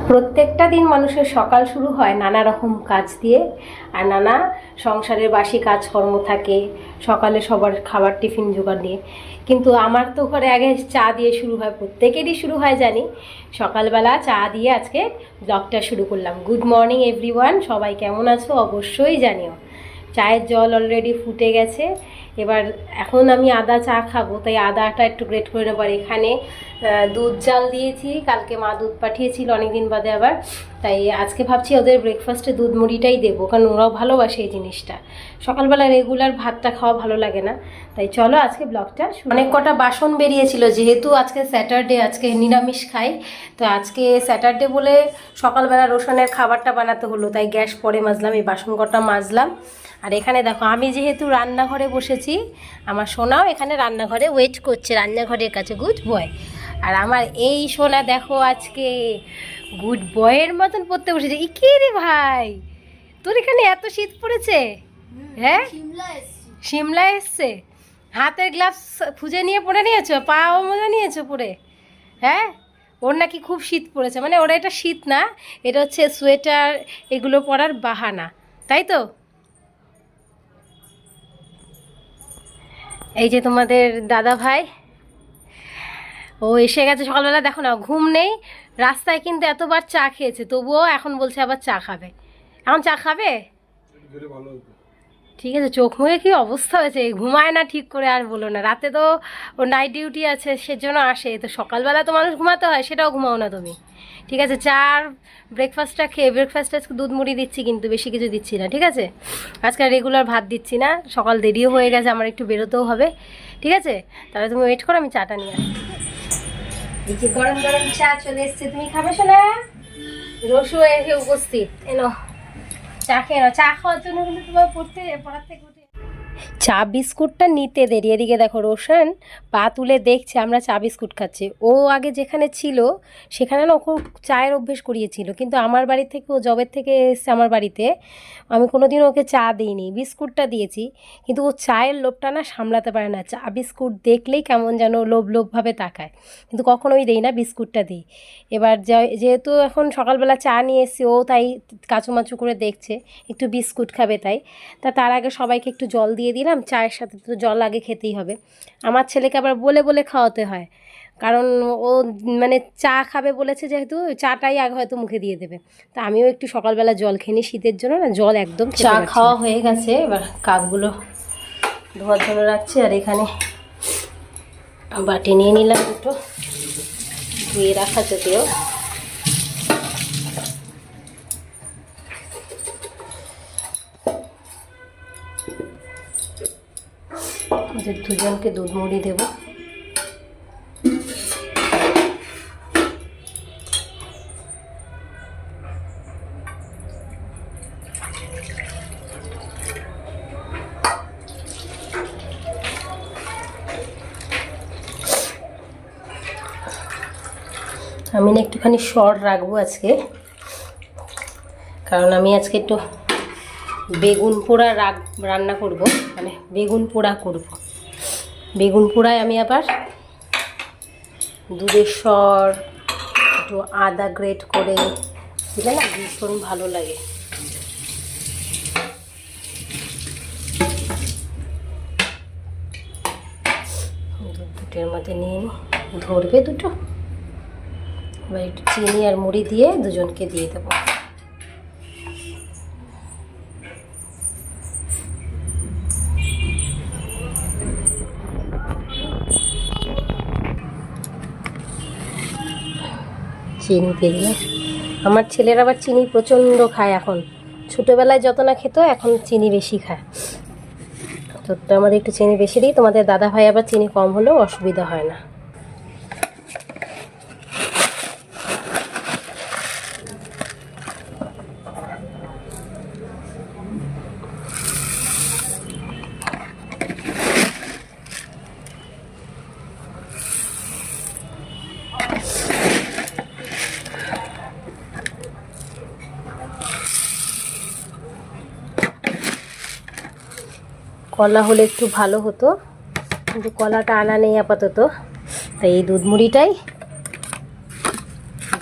প্রত্যেকটা দিন মানুষের সকাল শুরু হয় নানা রকম কাজ দিয়ে, আর নানা সংসারের বাসি কাজকর্ম থাকে, সকালে সবার খাবার টিফিন জোগাড় দিয়ে। কিন্তু আমার তো ঘরে আগে চা দিয়ে শুরু হয়, প্রত্যেকেরই শুরু হয় জানি। সকালবেলা চা দিয়ে আজকে ব্লগটা শুরু করলাম। গুড মর্নিং এভরিওয়ান, সবাই কেমন আছো অবশ্যই জানিও। চায়ের জল অলরেডি ফুটে গেছে। এবার এখন আমি আদা চা খাবো, তাই আদাটা একটু গ্রেট করে নেবো। আর এখানে দুধ জাল দিয়েছি, কালকে মা দুধ পাঠিয়েছিল অনেকদিন বাদে আবার, তাই আজকে ভাবছি ওদের ব্রেকফাস্টে দুধ মুড়িটাই দেবো, কারণ ওরাও ভালোবাসে এই জিনিসটা। সকালবেলা রেগুলার ভাতটা খাওয়া ভালো লাগে না, তাই চলো আজকে ব্লগটা। অনেক কটা বাসন বেরিয়েছিল, যেহেতু আজকে স্যাটারডে, আজকে নিরামিষ খাই, তো আজকে স্যাটারডে বলে সকালবেলা রোশনের খাবারটা বানাতে হলো, তাই গ্যাস পরে মাজলাম, এই বাসন কটা মাজলাম। আর এখানে দেখো, আমি যেহেতু রান্নাঘরে বসেছি, আমার সোনাও এখানে রান্নাঘরে ওয়েট করছে, রান্নাঘরের কাছে, গুড বয়। আর আমার এই সোনা দেখো আজকে গুড বয়ের মতন পড়তে বসেছে। ই কে রে ভাই, তোর এখানে এত শীত পড়েছে? হ্যাঁ, সিমলা এসছে। হাতের গ্লাভস খুঁজে নিয়ে পরে নিয়েছো, পাও মোজা নিয়েছো পরে? হ্যাঁ, ওর নাকি খুব শীত পড়েছে, মানে ওরা এটা শীত না, এটা হচ্ছে সোয়েটার এগুলো পরার বাহানা, তাই তো? এই যে তোমাদের দাদা ভাই, ও এসে গেছে সকালবেলা। দেখো না, ঘুম নেই, রাস্তায় কিন্তু এতবার চা খেয়েছে, তবুও এখন বলছে আবার চা খাবে। এখন চা খাবে? ঠিক আছে, চোখ মুখে কি অবস্থা হয়েছে, ঘুমায় না ঠিক করে, আর বলো না। রাতে তো ওর নাইট ডিউটি আছে, সেজন্য আসে, তো সকালবেলা তো মানুষ ঘুমাতে হয়, সেটাও ঘুমাও না তুমি। ঠিক আছে, চার ব্রেকফাস্টটা খেয়ে, ব্রেকফাস্টে আজকে দুধ মুড়ি দিচ্ছি, কিন্তু বেশি কিছু দিচ্ছি না, ঠিক আছে? আজকে রেগুলার ভাত দিচ্ছি না, সকাল দেরিও হয়ে গেছে, আমার একটু বেরোতেও হবে, ঠিক আছে? তাহলে তুমি ওয়েট করো, আমি চাটা নিয়ে আসি। এই যে গরম গরম চা চলে এসছে, তুমি খাবে শোনা? রসু এসে উপস্থিত, এনো চা খেয়ে নাও। চা খাওয়ার জন্য কিন্তু তোমার পড়ার থেকে উঠে চা বিস্কুটটা নিতে দেরি। এদিকে দেখো, রোশন পা তুলে দেখছে আমরা চা বিস্কুট খাচ্ছি। ও আগে যেখানে ছিল সেখানে না খুব চায়ের অভ্যেস করিয়েছিল, কিন্তু আমার বাড়ি থেকে, ও জবের থেকে এসছে আমার বাড়িতে, আমি কোনোদিন ওকে চা দিইনি, বিস্কুটটা দিয়েছি। কিন্তু ও চায়ের লোভটা না সামলাতে পারে না, চা বিস্কুট দেখলেই কেমন যেন লোভ লোভভাবে তাকায়, কিন্তু কখনোই দেই না, বিস্কুটটা দিই। এবার যেহেতু এখন সকালবেলা চা নিয়ে এসছি, ও তাই কাচুমাচু করে দেখছে একটু বিস্কুট খাবে, তার আগে সবাইকে একটু জল দিয়ে দিলাম, চায়ের সাথে তো জল আগে খেতেই হবে। আমার ছেলেকে আবার বলে বলে খাওয়াতে হয়, কারণ ও মানে চা খাবে বলেছে, যেহেতু চাটাই আগে হয়তো মুখে দিয়ে দেবে। তা আমিও একটু সকালবেলা জল খেয়ে নিই, শীতের জন্য না জল একদম। চা খাওয়া হয়ে গেছে, এবার কাপগুলো ধোয়ার জন্য রাখছি। আর এখানে বাটি নিয়ে নিলাম দুটো, ধুয়ে রাখা যদিও। দুজনকে দুধ মুড়ি দেবো। আমি না একটুখানি শর্ট রাখবো আজকে, কারণ আমি আজকে একটু বেগুন পোড়া রান্না করব, মানে বেগুন পোড়া করব। বেগুন পোড়ায় আমি আবার দুধের সর, একটু আদা গ্রেট করে দিলে না ভীষণ ভালো লাগে। দুধের মধ্যে নিয়ে ধরবে দুটো, এবার একটু চিনি আর মুড়ি দিয়ে দুজনকে দিয়ে দেবো। চিনি দিয়ে দিলাম। আমার ছেলের আবার চিনি প্রচণ্ড খায় এখন, ছোটোবেলায় যত না খেত এখন চিনি বেশি খায়, তো আমাদের একটু চিনি বেশি দিই। তোমাদের দাদা ভাই আবার চিনি কম হলেও অসুবিধা হয় না। কলা হলে একটু ভালো হতো, কিন্তু কলাটা আনা নেই আপাতত, তাই এই দুধ মুড়িটাই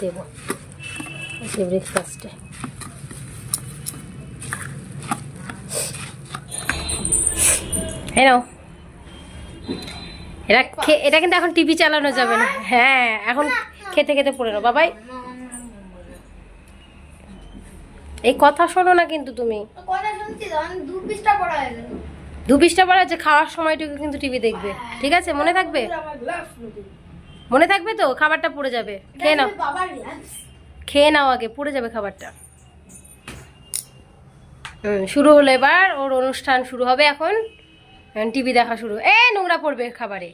দেব। ব্রেকফাস্টে হ্যাঁ এটা কিন্তু এখন টিভি চালানো যাবে না। হ্যাঁ এখন খেতে খেতে পড়ে নাও বাবাই। এই কথা শোনো না কিন্তু তুমি। দু পৃষ্ঠা পড়া যে খাওয়ার সময়টুকু কিন্তু টিভি দেখবে, ঠিক আছে? মনে থাকবে? মনে থাকবে তো? খাবারটা পড়ে যাবে, খেয়ে নাও, খেয়ে নাও আগে, পড়ে যাবে খাবারটা। শুরু হলো, এবার ওর অনুষ্ঠান শুরু হবে। এখন টিভি দেখা শুরু। নোংরা পড়বে খাবারে,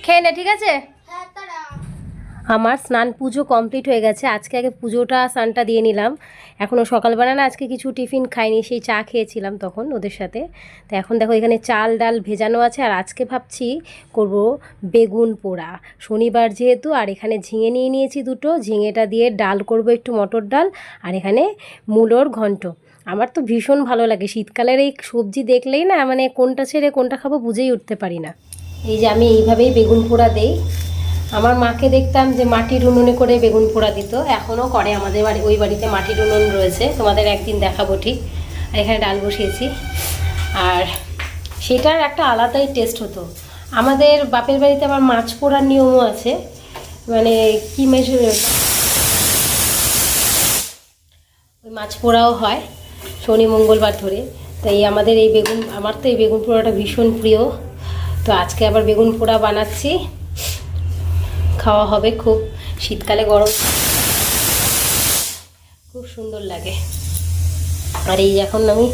খেয়ে নে, ঠিক আছে? আমার স্নান পুজো কমপ্লিট হয়ে গেছে। আজকে আগে পুজোটা স্নানটা দিয়ে নিলাম। এখনও সকালবেলা না আজকে কিছু টিফিন খাইনি, সেই চা খেয়েছিলাম তখন ওদের সাথে। তো এখন দেখো এখানে চাল ডাল ভেজানো আছে। আর আজকে ভাবছি করব বেগুন পোড়া, শনিবার যেহেতু। আর এখানে ঝিঙে নিয়ে নিয়েছি দুটো, ঝিঙেটা দিয়ে ডাল করব, একটু মটর ডাল। আর এখানে মূলোর ঘন্ট। আমার তো ভীষণ ভালো লাগে শীতকালের এই সবজি দেখলেই না, মানে কোনটা ছেড়ে কোনটা খাবো বুঝেই উঠতে পারি না। এই যে আমি এইভাবেই বেগুন পোড়া দেই। আমার মাকে দেখতাম যে মাটির উনুনে করে বেগুন পোড়া দিত, এখনও করে আমাদের বাড়ি, ওই বাড়িতে মাটির উনুন রয়েছে, তোমাদের একদিন দেখাবো ঠিক। আর এখানে ডাল বসিয়েছি, আর সেটার একটা আলাদাই টেস্ট হতো। আমাদের বাপের বাড়িতে আবার মাছ পোড়ার নিয়মও আছে, মানে কি ওই মাছ পোড়াও হয় শনি মঙ্গলবার ধরে। তাই আমাদের এই বেগুন, আমার তো এই বেগুন পোড়াটা ভীষণ প্রিয়। তো আজকে আবার বেগুন পোড়া বানাচ্ছি, খাওয়া হবে খুব শীতকালে, গরম খুব সুন্দর লাগে। আর এই এখন আমি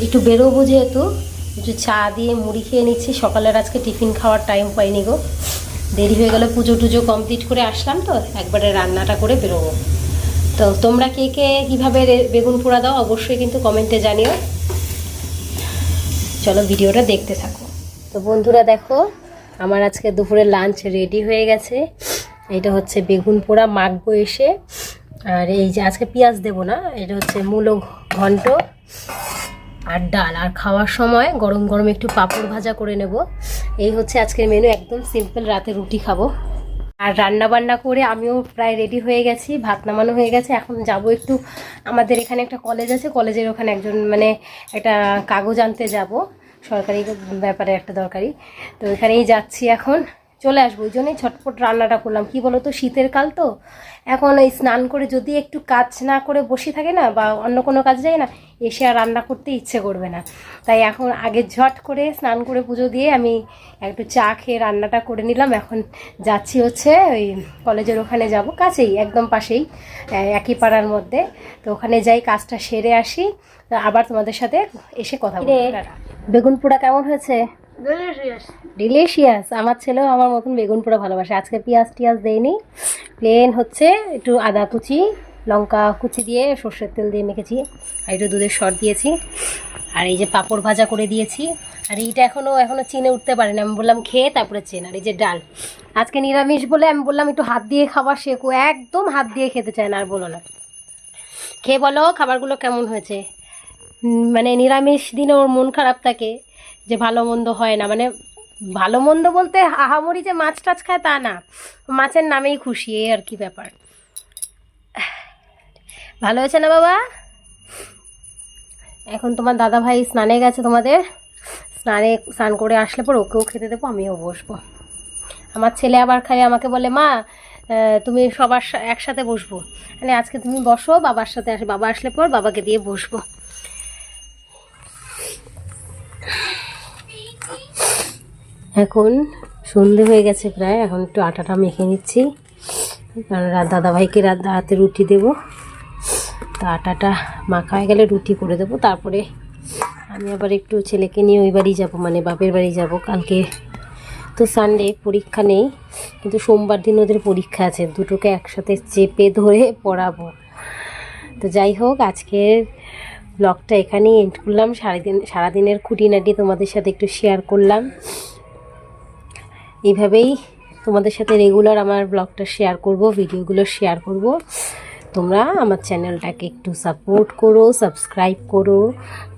একটু বেরোবো যেহেতু, একটু চা দিয়ে মুড়ি খেয়ে নিচ্ছি। সকালের আজকে টিফিন খাওয়ার টাইম পাইনি গো, দেরি হয়ে গেল। পুজো টুজো কমপ্লিট করে আসলাম তো, একবারে রান্নাটা করে বেরোবো। তো তোমরা কে কে কীভাবে বেগুন পোড়া দাও অবশ্যই কিন্তু কমেন্টে জানিও। চলো ভিডিওটা দেখতে থাকো। তো বন্ধুরা দেখো, আমার আজকে দুপুরে লাঞ্চ রেডি হয়ে গেছে। এটা হচ্ছে বেগুন পোড়া মাখবো এসে। আর এই যে আজকে পেঁয়াজ দেবো না, এটা হচ্ছে মূলো ঘন্ট আর ডাল। আর খাওয়ার সময় গরম গরম একটু পাঁপড় ভাজা করে নেব। এই হচ্ছে আজকের মেনু, একদম সিম্পল, রাতে রুটি খাবো। আর রান্না বান্না করে আমিও প্রায় রেডি হয়ে গেছি, ভাত নামানো হয়ে গেছে। এখন যাব একটু, আমাদের এখানে একটা কলেজ আছে, কলেজের ওখানে একজন মানে একটা কাগজ আনতে যাব, সরকারি ব্যাপারে একটা দরকারি। তো এখানেই যাচ্ছি, এখন চলে আসবো। ওই জন্যই ছটপট রান্নাটা করলাম। কি বলো তো, শীতের কাল তো, এখন এই স্নান করে যদি একটু কাজ না করে বসে থাকে না, বা অন্য কোনো কাজ যায় না, এসে আর রান্না করতে ইচ্ছে করবে না। তাই এখন আগে ঝট করে স্নান করে পুজো দিয়ে আমি একটু চা খেয়ে রান্নাটা করে নিলাম। এখন যাচ্ছি হচ্ছে ওই কলেজের ওখানে যাব, কাছেই, একদম পাশেই, একই পাড়ার মধ্যে। তো ওখানে যাই, কাজটা সেরে আসি, আবার তোমাদের সাথে এসে কথা বলবো। বেগুন পোড়া কেমন হয়েছে? ডিলিশিয়াস। আমার ছেলেও আমার মতন বেগুন পোড়া ভালোবাসে। আজকে পেঁয়াজ টিয়াজ দেয়নি, প্লেন হচ্ছে, একটু আদা কুচি লঙ্কা কুচি দিয়ে সর্ষের তেল দিয়ে মেখেছি, আর একটু দুধের সর দিয়েছি। আর এই যে পাঁপড় ভাজা করে দিয়েছি। আর এইটা এখনও চিনে উঠতে পারেনি, আমি বললাম খেয়ে তারপরে চেন। আর এই যে ডাল, আজকে নিরামিষ বলে আমি বললাম একটু হাত দিয়ে খাবার শেখো, একদম হাত দিয়ে খেতে চায় না। আর বলো না, খেয়ে বলো খাবারগুলো কেমন হয়েছে। মানে নিরামিষ দিনে ওর মন খারাপ থাকে যে ভালো মন্দ হয় না, মানে ভালো মন্দ বলতে আহামরি যে মাছ টাছ খায় তা না, মাছের নামেই খুশি, এই আর কি ব্যাপার। ভালো হয়েছে না বাবা? এখন তোমার দাদা ভাই স্নানে গেছে, তোমাদের স্নান করে আসলে পর ওকেও খেতে দেবো, আমিও বসবো। আমার ছেলে আবার খালি আমাকে বলে, মা তুমি সবার একসাথে বসবো। মানে আজকে তুমি বসো, বাবার সাথে বাবা আসলে পর বাবাকে দিয়ে বসবো। এখন সন্ধে হয়ে গেছে প্রায়, এখন একটু আটাটা মেখে নিচ্ছি, কারণ দাদাভাইকে রাতে রুটি দেবো। তো আটাটা মাখা হয়ে গেলে রুটি করে দেবো। তারপরে আমি আবার একটু ছেলেকে নিয়ে ওই বাড়ি যাবো, মানে বাপের বাড়ি যাব। কালকে তো সানডে, পরীক্ষা নেই, কিন্তু সোমবার দিন ওদের পরীক্ষা আছে, দুটোকে একসাথে চেপে ধরে পড়াবো। তো যাই হোক, আজকের ব্লগটা এখানেই এন্ড করলাম। সারাদিনের খুঁটিনাটি তোমাদের সাথে একটু শেয়ার করলাম। এইভাবেই তোমাদের সাথে রেগুলার আমার ব্লগটা শেয়ার করব, ভিডিওগুলো শেয়ার করব। তোমরা আমার চ্যানেলটাকে একটু সাপোর্ট করো, সাবস্ক্রাইব করো,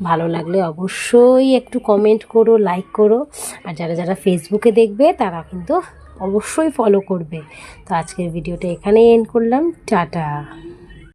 ভালো লাগলে অবশ্যই একটু কমেন্ট করো, লাইক করো। আর যারা যারা ফেসবুকে দেখবে তারা কিন্তু অবশ্যই ফলো করবে। তো আজকের ভিডিওটা এখানেই এন্ড করলাম, টাটা।